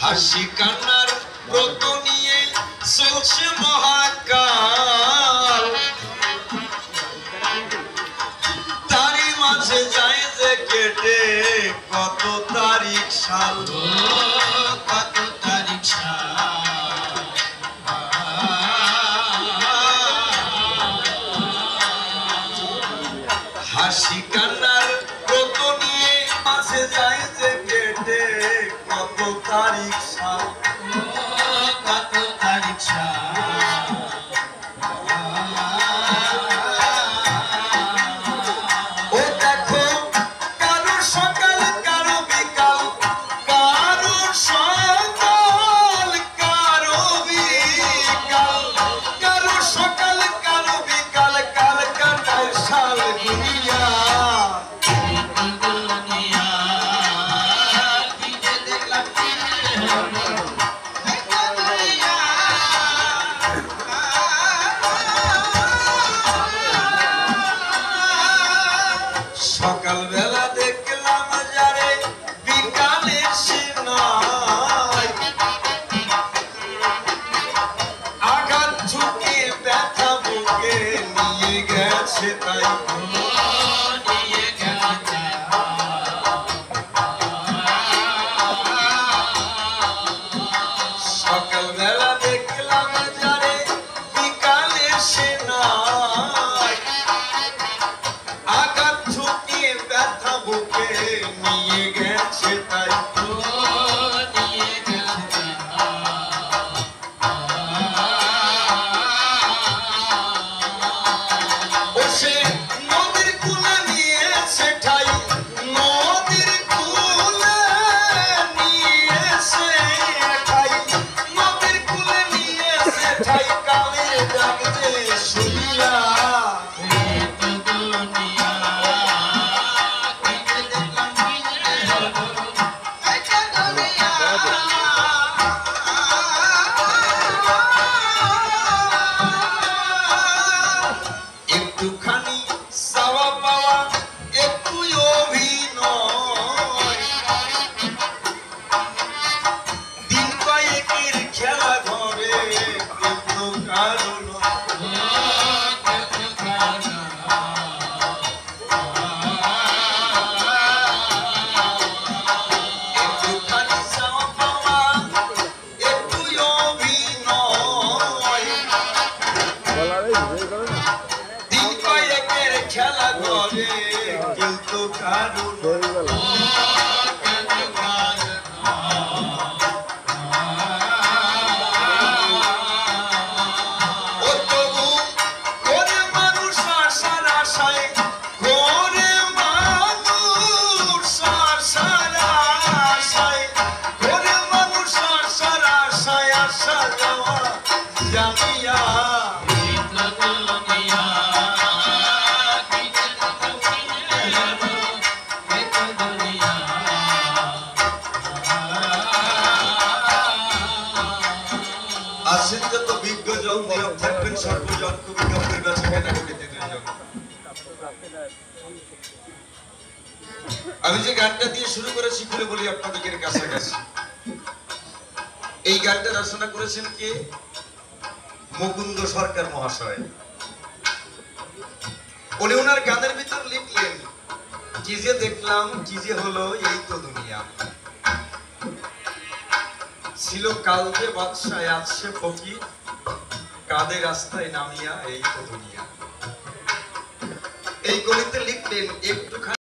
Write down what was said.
হাসি কান্নার ব্রত নিয়ে চলছে মহাকাল, তারই মাঝে যায় যে কেটে কত তারিখ সাল, কত তারিখ সাল। হাসি কান্নার ব্রত নিয়ে মাঝে যায় যে কেটে কত তারিখ সাল, কত তারিখ সাল। ও দেখো কারো সকাল কারো বিকাল, কারো সকাল কারো বিকাল, কারো সকাল কারো বিকাল, কাল কাটায় সাল দুনিয়া। সকালবেলা দেখলাম যারে বিকালে সে নাই, আঘাত ঝুঁকে ব্যথা বুকে নিয়ে গেছে তাই, নিয়ে গেছে। সকালবেলা দেখলাম যারে বিকালে সে নাই, আঘাত ঝুঁকিয়ে ব্যথা বুকে নিয়ে গেছে তাই, নিয়ে গেছে। ও সে নদীর কূলে নিয়েছে ঠাই, নদীর কূলে নিয়েছে ঠাই, নদীর কূলে নিয়েছে ঠাই, কালের ডাক যে শুনিয়া। একটুখানি চাওয়া পাওয়া একটু অভিনয়, দিন কয়েকের খেলা ঘরে একটু কারণ, একটুখানি চাওয়া পাওয়া একটু অভিনয়, দিন কয়েকের খেলা ঘরে কিন্তু কারণ। ও তবু করে মানুষ আশার আশায়, করে মানুষ আশার আশায়, করে মানুষ আশার আশায়, আশা যাওয়া জানিয়া। আসেন যত বিজ্ঞজন নিয়োগ থাকবেন সর্বজন, কবিতা পরিবেশ কেনাকাটিতে দুজন। আমি যে গানটা দিয়ে শুরু করেছি খুলে বলি আপনাদের কাছাকাছি। এই গানটা রচনা করেছেন কে? মুকুন্দ সরকার মহাশয়। উনি ওনার গানের ভিতর লিখলেন, কি যে দেখলাম কি যে হলো এই তো দুনিয়া, ছিল কাল যে বাদশাহ আজ সে ফকির, কাঁধে রাস্তায় নামিয়া এই তো দুনিয়া। এই গলিতে লিখলেন একটুখানি